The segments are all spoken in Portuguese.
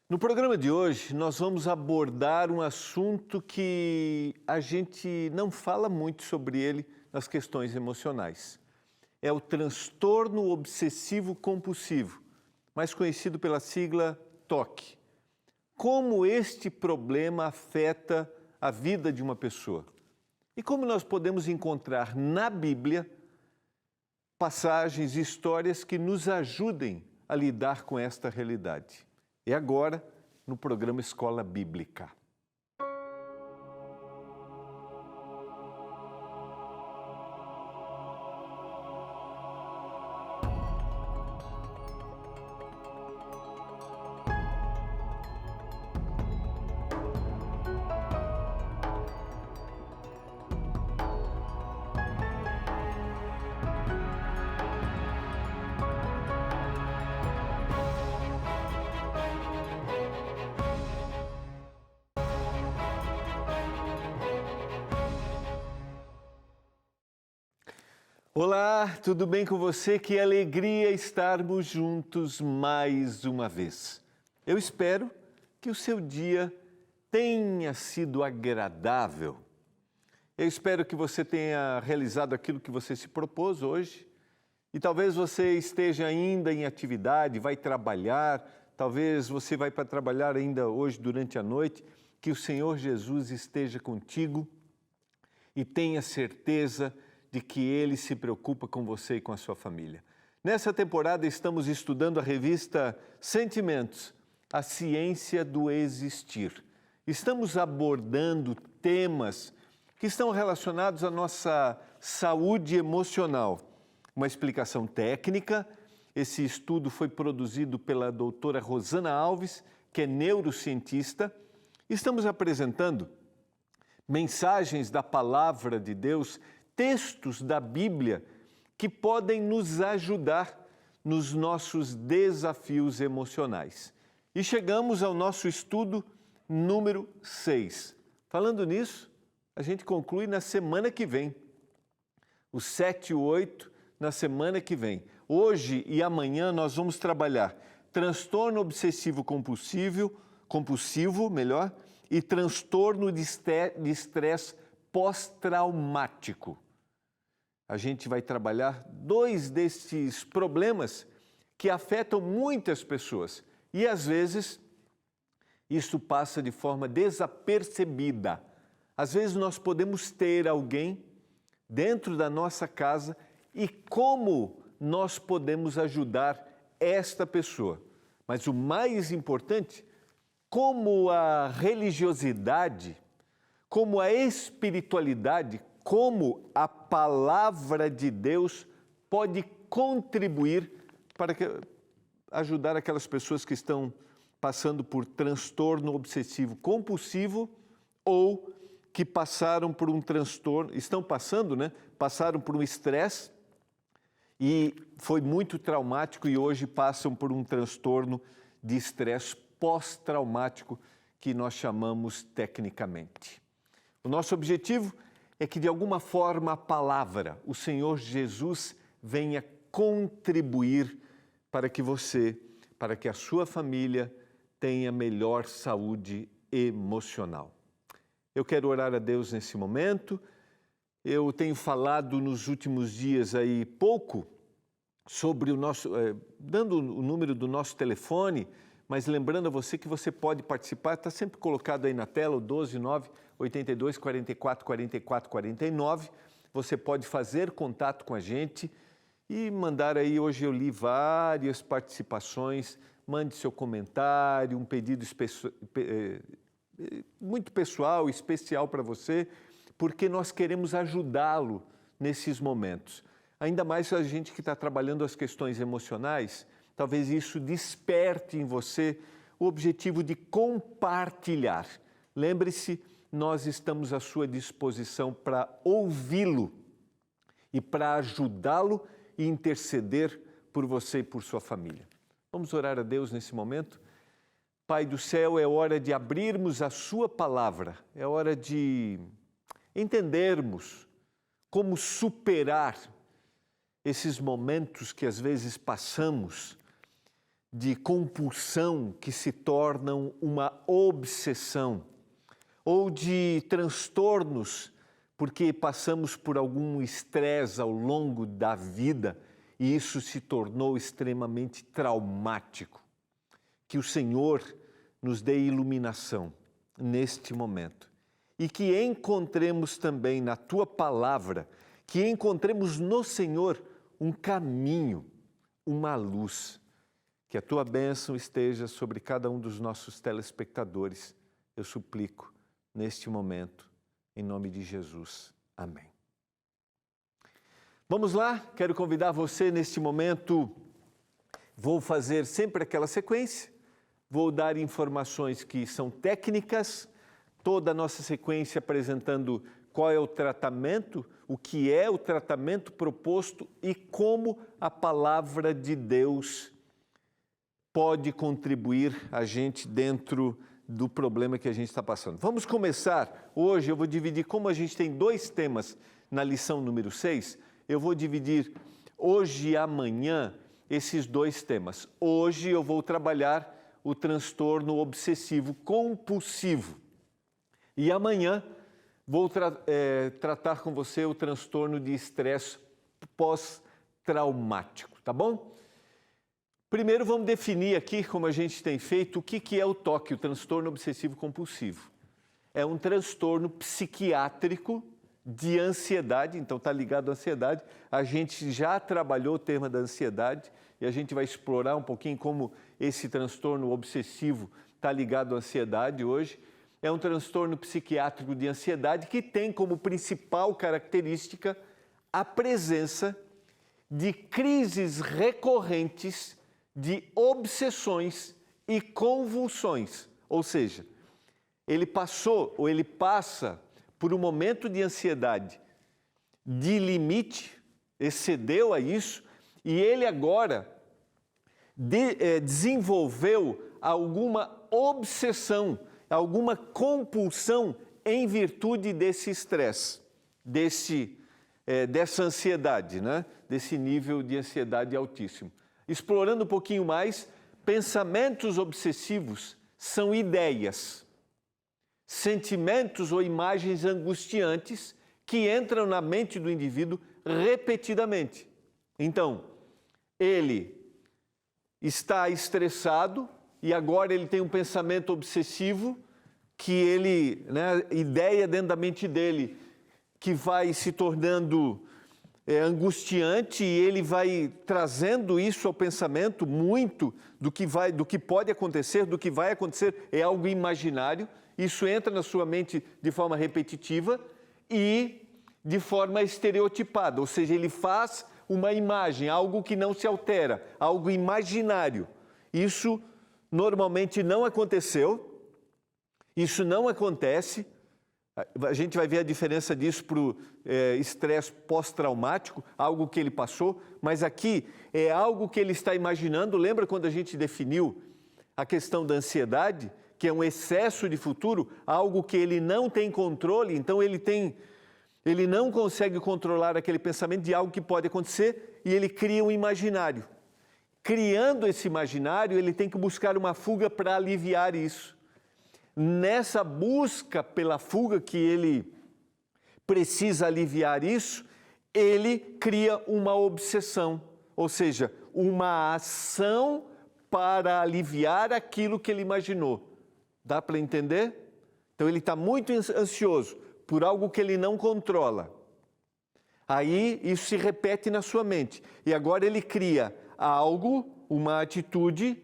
No programa de hoje, nós vamos abordar um assunto que a gente não fala muito sobre ele nas questões emocionais. É o transtorno obsessivo compulsivo, mais conhecido pela sigla TOC. Como este problema afeta a vida de uma pessoa? E como nós podemos encontrar na Bíblia passagens e histórias que nos ajudem a lidar com esta realidade? E agora, no programa Escola Bíblica. Olá, tudo bem com você? Que alegria estarmos juntos mais uma vez. Eu espero que o seu dia tenha sido agradável. Eu espero que você tenha realizado aquilo que você se propôs hoje. E talvez você esteja ainda em atividade, vai trabalhar, talvez você vai para trabalhar ainda hoje durante a noite. Que o Senhor Jesus esteja contigo e tenha certeza de que Ele se preocupa com você e com a sua família. Nessa temporada estamos estudando a revista Sentimentos, a ciência do existir. Estamos abordando temas que estão relacionados à nossa saúde emocional. Uma explicação técnica, esse estudo foi produzido pela doutora Rosana Alves, que é neurocientista. Estamos apresentando mensagens da Palavra de Deus, textos da Bíblia que podem nos ajudar nos nossos desafios emocionais. E chegamos ao nosso estudo número 6. Falando nisso, a gente conclui na semana que vem. O 7 e o 8 na semana que vem. Hoje e amanhã nós vamos trabalhar transtorno obsessivo compulsivo, e transtorno de estresse pós-traumático. A gente vai trabalhar dois desses problemas que afetam muitas pessoas e, às vezes, isso passa de forma desapercebida. Às vezes, nós podemos ter alguém dentro da nossa casa e como nós podemos ajudar esta pessoa. Mas o mais importante, como a religiosidade, como a espiritualidade, como a palavra de Deus pode contribuir para ajudar aquelas pessoas que estão passando por transtorno obsessivo compulsivo ou que passaram por um transtorno, passaram por um estresse e foi muito traumático e hoje passam por um transtorno de estresse pós-traumático que nós chamamos tecnicamente. O nosso objetivo é que, de alguma forma, a palavra, o Senhor Jesus, venha contribuir para que você, para que a sua família tenha melhor saúde emocional. Eu quero orar a Deus nesse momento. Eu tenho falado nos últimos dias aí pouco sobre o nosso, dando o número do nosso telefone, mas lembrando a você que você pode participar, está sempre colocado aí na tela, o 129-82-44-44-49. Você pode fazer contato com a gente e mandar aí, hoje eu li várias participações, mande seu comentário, um pedido muito pessoal, especial para você, porque nós queremos ajudá-lo nesses momentos. Ainda mais a gente que está trabalhando as questões emocionais, talvez isso desperte em você o objetivo de compartilhar. Lembre-se, nós estamos à sua disposição para ouvi-lo e para ajudá-lo e interceder por você e por sua família. Vamos orar a Deus nesse momento? Pai do céu, é hora de abrirmos a sua palavra, é hora de entendermos como superar esses momentos que às vezes passamos de compulsão que se tornam uma obsessão, ou de transtornos porque passamos por algum estresse ao longo da vida e isso se tornou extremamente traumático. Que o Senhor nos dê iluminação neste momento e que encontremos também na Tua Palavra, que encontremos no Senhor um caminho, uma luz. Que a Tua bênção esteja sobre cada um dos nossos telespectadores, eu suplico neste momento, em nome de Jesus. Amém. Vamos lá, quero convidar você neste momento, vou fazer sempre aquela sequência, vou dar informações que são técnicas, toda a nossa sequência apresentando qual é o tratamento, o que é o tratamento proposto e como a palavra de Deus pode contribuir a gente dentro do problema que a gente está passando. Vamos começar. Hoje eu vou dividir, como a gente tem 2 temas na lição número 6, eu vou dividir hoje e amanhã esses 2 temas. Hoje eu vou trabalhar o transtorno obsessivo compulsivo e amanhã vou tratar com você o transtorno de estresse pós-traumático, tá bom? Primeiro vamos definir aqui, como a gente tem feito, o que é o TOC, o transtorno obsessivo compulsivo. É um transtorno psiquiátrico de ansiedade, então está ligado à ansiedade. A gente já trabalhou o tema da ansiedade e a gente vai explorar um pouquinho como esse transtorno obsessivo está ligado à ansiedade hoje. É um transtorno psiquiátrico de ansiedade que tem como principal característica a presença de crises recorrentes de obsessões e convulsões, ou seja, ele passa por um momento de ansiedade de limite, excedeu a isso, e ele agora desenvolveu alguma obsessão, alguma compulsão em virtude desse estresse, dessa ansiedade, né? Desse nível de ansiedade altíssimo. Explorando um pouquinho mais, pensamentos obsessivos são ideias, sentimentos ou imagens angustiantes que entram na mente do indivíduo repetidamente. Então, ele está estressado e agora ele tem um pensamento obsessivo que ideia dentro da mente dele que vai se tornando angustiante e ele vai trazendo isso ao pensamento muito do que pode acontecer, do que vai acontecer, é algo imaginário, isso entra na sua mente de forma repetitiva e de forma estereotipada, ou seja, ele faz uma imagem, algo que não se altera, algo imaginário. Isso normalmente não aconteceu, isso não acontece. A gente vai ver a diferença disso para o estresse pós-traumático, algo que ele passou, mas aqui é algo que ele está imaginando. Lembra quando a gente definiu a questão da ansiedade, que é um excesso de futuro, algo que ele não tem controle, então ele não consegue controlar aquele pensamento de algo que pode acontecer e ele cria um imaginário. Criando esse imaginário, ele tem que buscar uma fuga para aliviar isso. Nessa busca pela fuga que ele precisa aliviar isso, ele cria uma obsessão, ou seja, uma ação para aliviar aquilo que ele imaginou. Dá para entender? Então ele está muito ansioso por algo que ele não controla. Aí isso se repete na sua mente e agora ele cria algo, uma atitude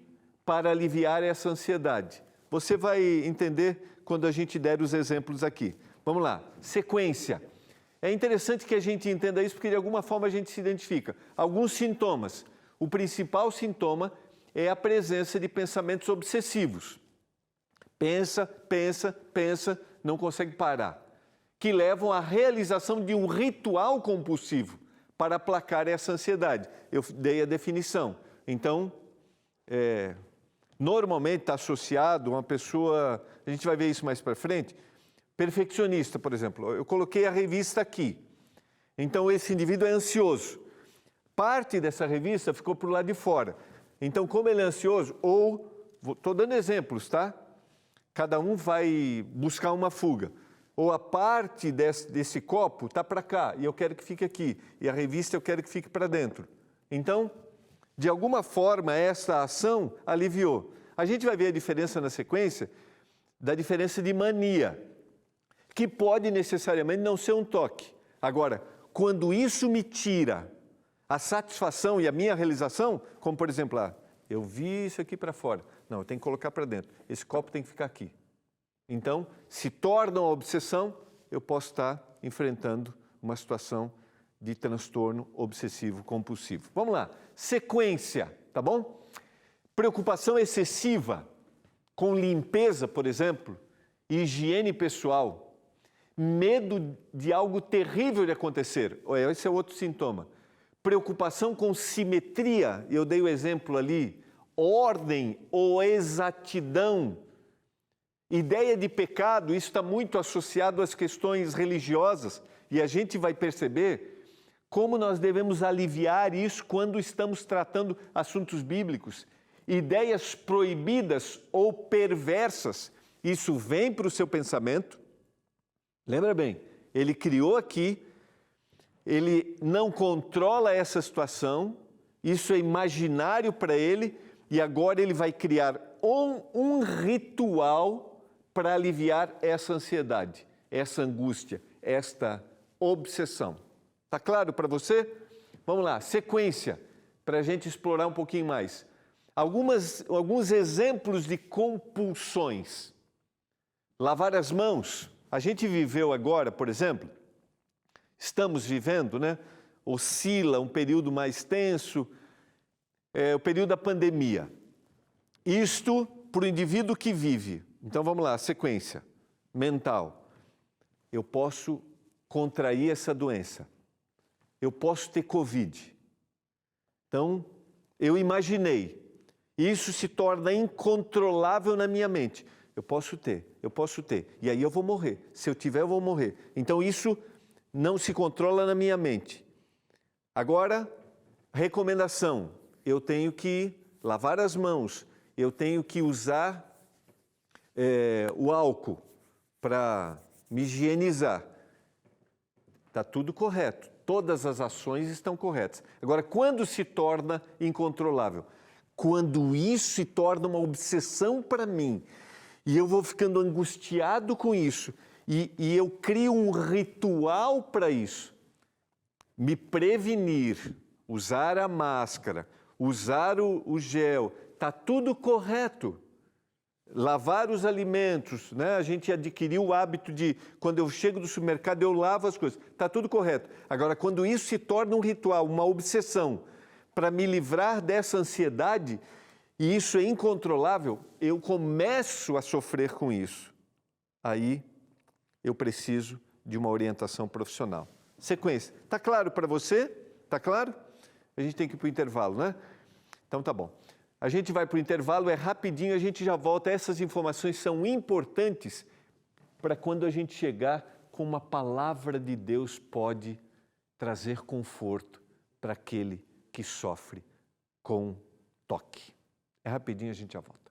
para aliviar essa ansiedade. Você vai entender quando a gente der os exemplos aqui. Vamos lá, sequência. É interessante que a gente entenda isso porque de alguma forma a gente se identifica. Alguns sintomas. O principal sintoma é a presença de pensamentos obsessivos. Pensa, pensa, pensa, não consegue parar. Que levam à realização de um ritual compulsivo para aplacar essa ansiedade. Eu dei a definição. Então, normalmente está associado a uma pessoa, a gente vai ver isso mais para frente, perfeccionista, por exemplo. Eu coloquei a revista aqui. Então, esse indivíduo é ansioso. Parte dessa revista ficou para o lado de fora. Então, como ele é ansioso, ou, estou dando exemplos, tá? Cada um vai buscar uma fuga. Ou a parte desse copo está para cá e eu quero que fique aqui. E a revista eu quero que fique para dentro. Então, de alguma forma, essa ação aliviou. A gente vai ver a diferença na sequência da diferença de mania, que pode necessariamente não ser um toque. Agora, quando isso me tira a satisfação e a minha realização, como por exemplo, eu vi isso aqui para fora. Não, eu tenho que colocar para dentro. Esse copo tem que ficar aqui. Então, se torna uma obsessão, eu posso estar enfrentando uma situação de transtorno obsessivo compulsivo. Vamos lá, sequência, tá bom? Preocupação excessiva com limpeza, por exemplo, higiene pessoal, medo de algo terrível de acontecer. Esse é outro sintoma. Preocupação com simetria, eu dei o exemplo ali, ordem ou exatidão. Ideia de pecado, isso está muito associado às questões religiosas e a gente vai perceber como nós devemos aliviar isso quando estamos tratando assuntos bíblicos. Ideias proibidas ou perversas, isso vem para o seu pensamento. Lembra bem, ele criou aqui, ele não controla essa situação, isso é imaginário para ele e agora ele vai criar um ritual para aliviar essa ansiedade, essa angústia, esta obsessão. Está claro para você? Vamos lá, sequência, para a gente explorar um pouquinho mais. Alguns exemplos de compulsões. Lavar as mãos. A gente viveu agora, por exemplo, estamos vivendo, né? Oscila um período mais tenso, o período da pandemia. Isto para o indivíduo que vive. Então vamos lá, sequência mental. Eu posso contrair essa doença. Eu posso ter Covid. Então, eu imaginei. Isso se torna incontrolável na minha mente. Eu posso ter. E aí eu vou morrer. Se eu tiver, eu vou morrer. Então, isso não se controla na minha mente. Agora, recomendação. Eu tenho que lavar as mãos. Eu tenho que usar o álcool para me higienizar. Está tudo correto. Todas as ações estão corretas. Agora, quando se torna incontrolável? Quando isso se torna uma obsessão para mim e eu vou ficando angustiado com isso e eu crio um ritual para isso. Me prevenir, usar a máscara, usar o gel, está tudo correto. Lavar os alimentos, né? A gente adquiriu o hábito de, quando eu chego do supermercado, eu lavo as coisas. Está tudo correto. Agora, quando isso se torna um ritual, uma obsessão, para me livrar dessa ansiedade, e isso é incontrolável, eu começo a sofrer com isso. Aí, eu preciso de uma orientação profissional. Sequência. Está claro para você? Está claro? A gente tem que ir para o intervalo, né? Então, tá bom. A gente vai para o intervalo, é rapidinho, a gente já volta. Essas informações são importantes para quando a gente chegar com uma palavra de Deus pode trazer conforto para aquele que sofre com toque. É rapidinho, a gente já volta.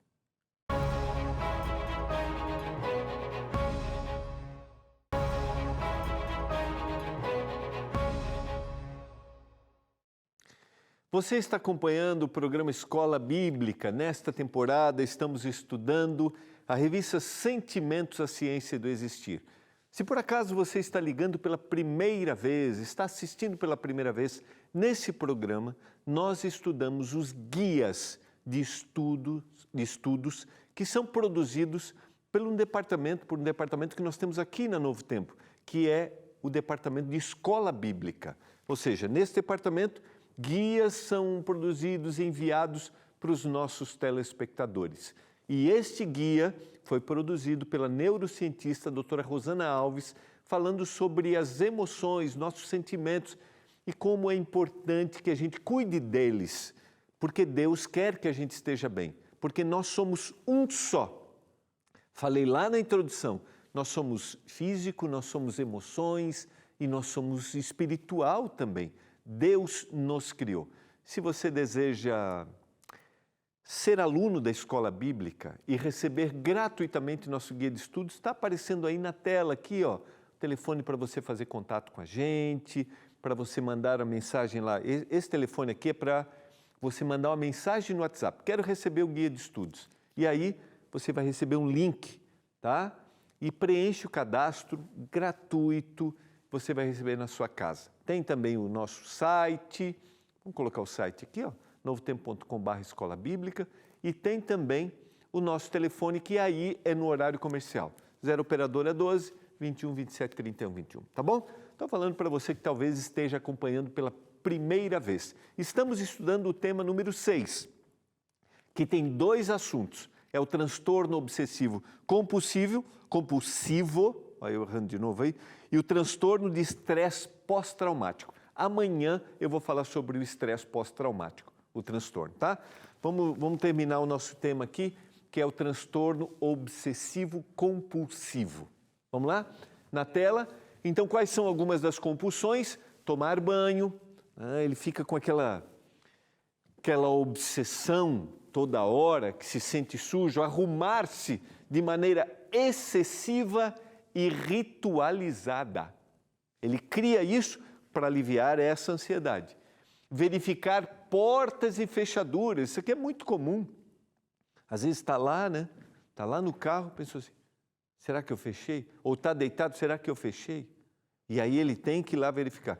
Você está acompanhando o programa Escola Bíblica. Nesta temporada estamos estudando a revista Sentimentos, a Ciência do Existir. Se por acaso você está ligando pela primeira vez, está assistindo pela primeira vez, nesse programa nós estudamos os guias de estudos que são produzidos por um departamento que nós temos aqui na Novo Tempo, que é o Departamento de Escola Bíblica. Ou seja, nesse departamento, guias são produzidos e enviados para os nossos telespectadores. E este guia foi produzido pela neurocientista doutora Rosana Alves, falando sobre as emoções, nossos sentimentos e como é importante que a gente cuide deles, porque Deus quer que a gente esteja bem, porque nós somos um só. Falei lá na introdução, nós somos físico, nós somos emoções e nós somos espiritual também. Deus nos criou. Se você deseja ser aluno da escola bíblica e receber gratuitamente nosso guia de estudos, está aparecendo aí na tela aqui, ó, o telefone para você fazer contato com a gente, para você mandar a mensagem lá. Esse telefone aqui é para você mandar uma mensagem no WhatsApp. Quero receber o guia de estudos. E aí você vai receber um link, tá? E preenche o cadastro gratuito, você vai receber na sua casa. Tem também o nosso site, vamos colocar o site aqui, ó, novotempo.com/escola bíblica, e tem também o nosso telefone, que aí é no horário comercial, 0 operadora 12 21 27 31 21, tá bom? Estou falando para você que talvez esteja acompanhando pela primeira vez. Estamos estudando o tema número 6, que tem 2 assuntos. É o transtorno obsessivo compulsivo, olha eu errando de novo aí, e o transtorno de estresse pós-traumático. Amanhã eu vou falar sobre o estresse pós-traumático, o transtorno, tá? Vamos terminar o nosso tema aqui, que é o transtorno obsessivo compulsivo. Vamos lá? Na tela. Então, quais são algumas das compulsões? Tomar banho, ele fica com aquela obsessão toda hora, que se sente sujo, arrumar-se de maneira excessiva e ritualizada. Ele cria isso para aliviar essa ansiedade. Verificar portas e fechaduras, isso aqui é muito comum. Às vezes está lá, né? Está lá no carro, pensou assim, será que eu fechei? Ou está deitado, será que eu fechei? E aí ele tem que ir lá verificar.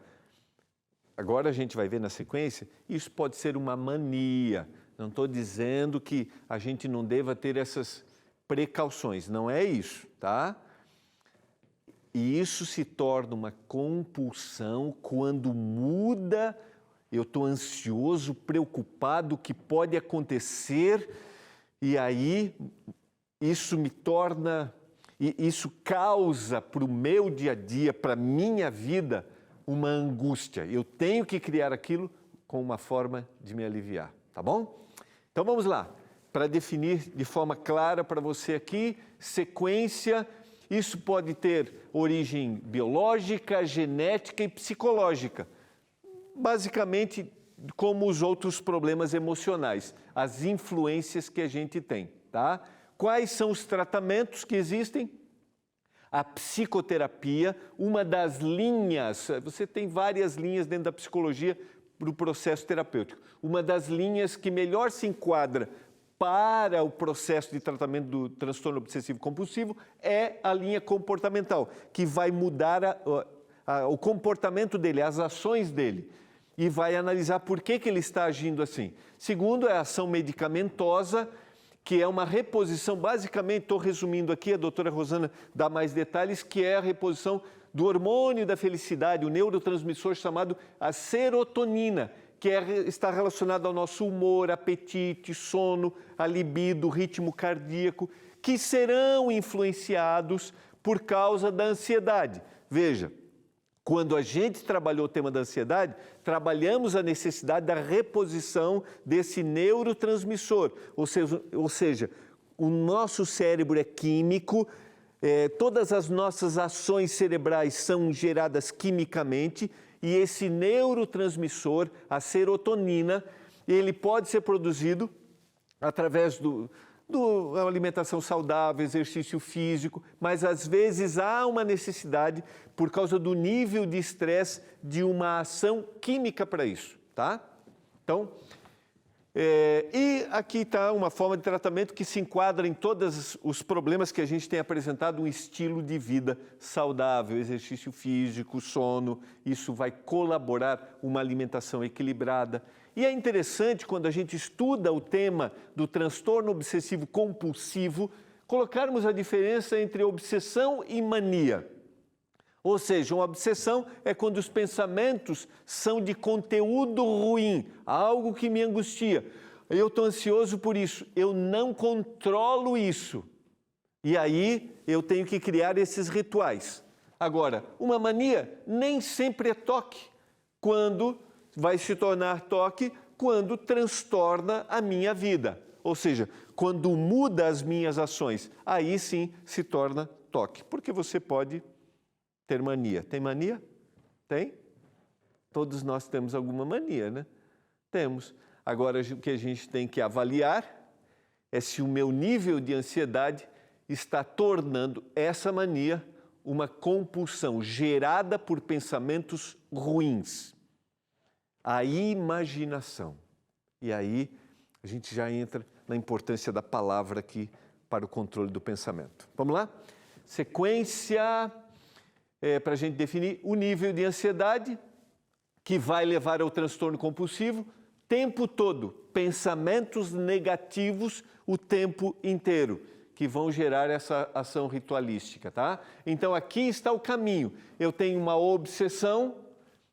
Agora a gente vai ver na sequência, isso pode ser uma mania. Não estou dizendo que a gente não deva ter essas precauções, não é isso, tá? E isso se torna uma compulsão quando muda, eu estou ansioso, preocupado, o que pode acontecer, e aí isso me torna, isso causa para o meu dia a dia, para a minha vida, uma angústia. Eu tenho que criar aquilo com uma forma de me aliviar, tá bom? Então vamos lá, para definir de forma clara para você aqui, sequência. Isso pode ter origem biológica, genética e psicológica. Basicamente, como os outros problemas emocionais, as influências que a gente tem, tá? Quais são os tratamentos que existem? A psicoterapia, uma das linhas, você tem várias linhas dentro da psicologia para o processo terapêutico. Uma das linhas que melhor se enquadra para o processo de tratamento do transtorno obsessivo compulsivo é a linha comportamental, que vai mudar o comportamento dele, as ações dele, e vai analisar por que ele está agindo assim. Segundo, é a ação medicamentosa, que é uma reposição, basicamente, estou resumindo aqui, a doutora Rosana dá mais detalhes, que é a reposição do hormônio da felicidade, o neurotransmissor chamado a serotonina, que está relacionado ao nosso humor, apetite, sono, a libido, ritmo cardíaco, que serão influenciados por causa da ansiedade. Veja, quando a gente trabalhou o tema da ansiedade, trabalhamos a necessidade da reposição desse neurotransmissor, ou seja, o nosso cérebro é químico, todas as nossas ações cerebrais são geradas quimicamente, e esse neurotransmissor, a serotonina, ele pode ser produzido através da alimentação saudável, exercício físico, mas às vezes há uma necessidade, por causa do nível de estresse, de uma ação química para isso, tá? Então, e aqui está uma forma de tratamento que se enquadra em todos os problemas que a gente tem apresentado, um estilo de vida saudável, exercício físico, sono, isso vai colaborar uma alimentação equilibrada. E é interessante, quando a gente estuda o tema do transtorno obsessivo compulsivo, colocarmos a diferença entre obsessão e mania. Ou seja, uma obsessão é quando os pensamentos são de conteúdo ruim, algo que me angustia. Eu estou ansioso por isso, eu não controlo isso. E aí eu tenho que criar esses rituais. Agora, uma mania nem sempre é toque. Quando vai se tornar toque? Quando transtorna a minha vida. Ou seja, quando muda as minhas ações, aí sim se torna toque. Porque você pode ter mania. Tem mania? Tem? Todos nós temos alguma mania, né? Temos. Agora, o que a gente tem que avaliar é se o meu nível de ansiedade está tornando essa mania uma compulsão gerada por pensamentos ruins. A imaginação. E aí a gente já entra na importância da palavra aqui para o controle do pensamento. Vamos lá? Sequência para a gente definir o nível de ansiedade que vai levar ao transtorno compulsivo. Tempo todo, pensamentos negativos o tempo inteiro, que vão gerar essa ação ritualística, tá? Então aqui está o caminho. Eu tenho uma obsessão,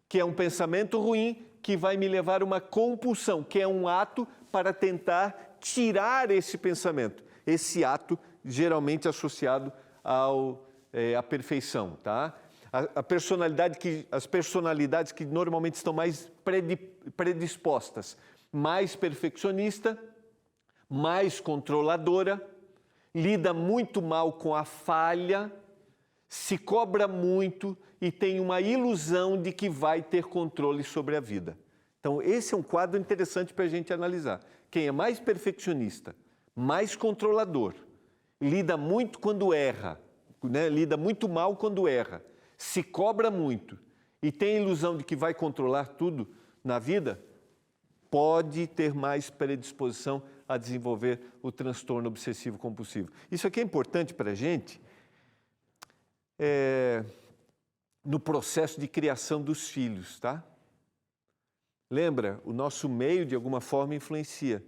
que é um pensamento ruim, que vai me levar a uma compulsão, que é um ato para tentar tirar esse pensamento. Esse ato geralmente associado à perfeição, tá? As personalidades que normalmente estão mais predispostas, mais perfeccionista, mais controladora, lida muito mal com a falha, se cobra muito e tem uma ilusão de que vai ter controle sobre a vida. Então, esse é um quadro interessante para a gente analisar. Quem é mais perfeccionista, mais controlador, lida muito quando erra, né? Lida muito mal quando erra, se cobra muito e tem a ilusão de que vai controlar tudo na vida, pode ter mais predisposição a desenvolver o transtorno obsessivo-compulsivo. Isso aqui é importante para a gente no processo de criação dos filhos, tá? Lembra, o nosso meio de alguma forma influencia.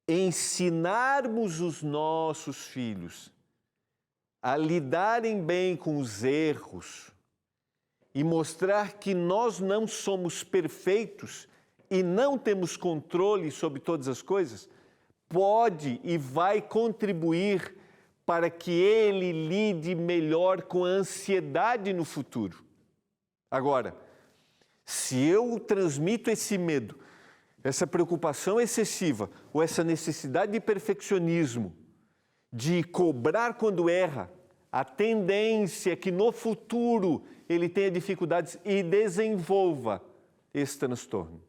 Ensinarmos os nossos filhos a lidarem bem com os erros e mostrar que nós não somos perfeitos e não temos controle sobre todas as coisas, pode e vai contribuir para que ele lide melhor com a ansiedade no futuro. Agora, se eu transmito esse medo, essa preocupação excessiva ou essa necessidade de perfeccionismo, de cobrar quando erra, a tendência é que no futuro ele tenha dificuldades e desenvolva esse transtorno.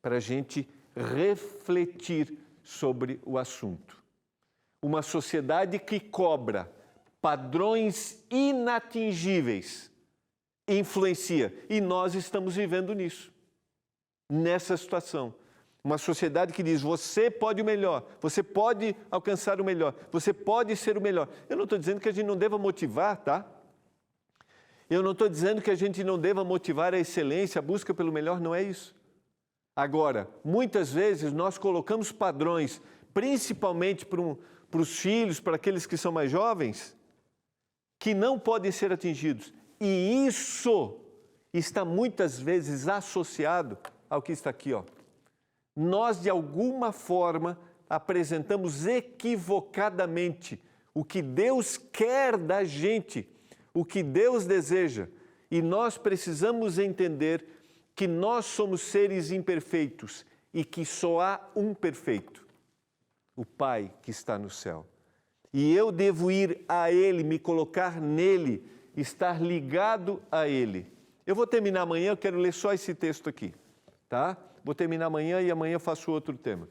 Para a gente refletir sobre o assunto. Uma sociedade que cobra padrões inatingíveis influencia, e nós estamos vivendo nisso, nessa situação. Uma sociedade que diz, você pode o melhor, você pode alcançar o melhor, você pode ser o melhor. Eu não estou dizendo que a gente não deva motivar, tá? Eu não estou dizendo que a gente não deva motivar a excelência, a busca pelo melhor, não é isso. Agora, muitas vezes nós colocamos padrões, principalmente para os filhos, para aqueles que são mais jovens, que não podem ser atingidos. E isso está muitas vezes associado ao que está aqui, ó. Nós, de alguma forma, apresentamos equivocadamente o que Deus quer da gente, o que Deus deseja. E nós precisamos entender que nós somos seres imperfeitos e que só há um perfeito, o Pai que está no céu. E eu devo ir a Ele, me colocar nele, estar ligado a Ele. Eu vou terminar amanhã, eu quero ler só esse texto aqui, tá? Vou terminar amanhã e amanhã eu faço outro tema.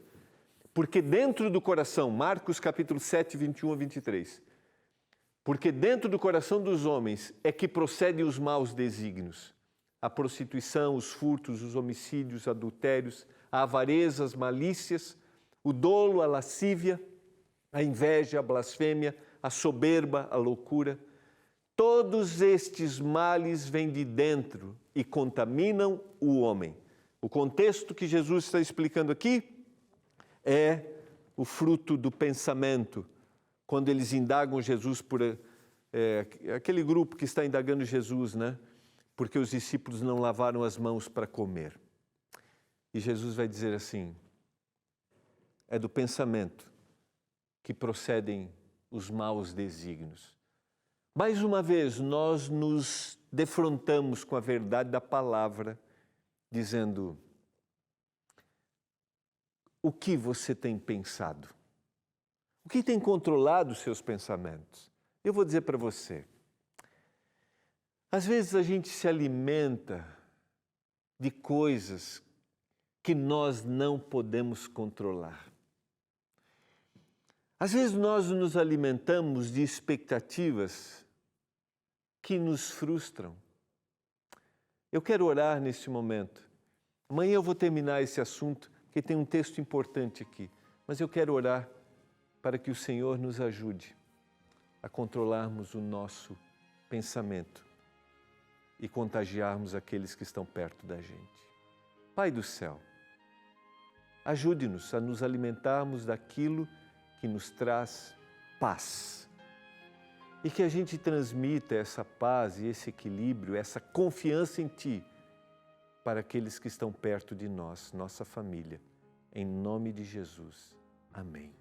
Porque dentro do coração, Marcos capítulo 7, 21 a 23, porque dentro do coração dos homens é que procedem os maus desígnios, a prostituição, os furtos, os homicídios, adultérios, a avareza, as malícias, o dolo, a lascívia, a inveja, a blasfêmia, a soberba, a loucura. Todos estes males vêm de dentro e contaminam o homem. O contexto que Jesus está explicando aqui é o fruto do pensamento. Quando eles indagam Jesus aquele grupo que está indagando Jesus, né? Porque os discípulos não lavaram as mãos para comer. E Jesus vai dizer assim, é do pensamento que procedem os maus desígnios. Mais uma vez, nós nos defrontamos com a verdade da palavra, dizendo, o que você tem pensado? O que tem controlado os seus pensamentos? Eu vou dizer para você, às vezes a gente se alimenta de coisas que nós não podemos controlar. Às vezes nós nos alimentamos de expectativas que nos frustram. Eu quero orar neste momento. Amanhã eu vou terminar esse assunto, porque tem um texto importante aqui. Mas eu quero orar para que o Senhor nos ajude a controlarmos o nosso pensamento e contagiarmos aqueles que estão perto da gente. Pai do céu, ajude-nos a nos alimentarmos daquilo que nos traz paz. E que a gente transmita essa paz e esse equilíbrio, essa confiança em Ti, para aqueles que estão perto de nós, nossa família. Em nome de Jesus. Amém.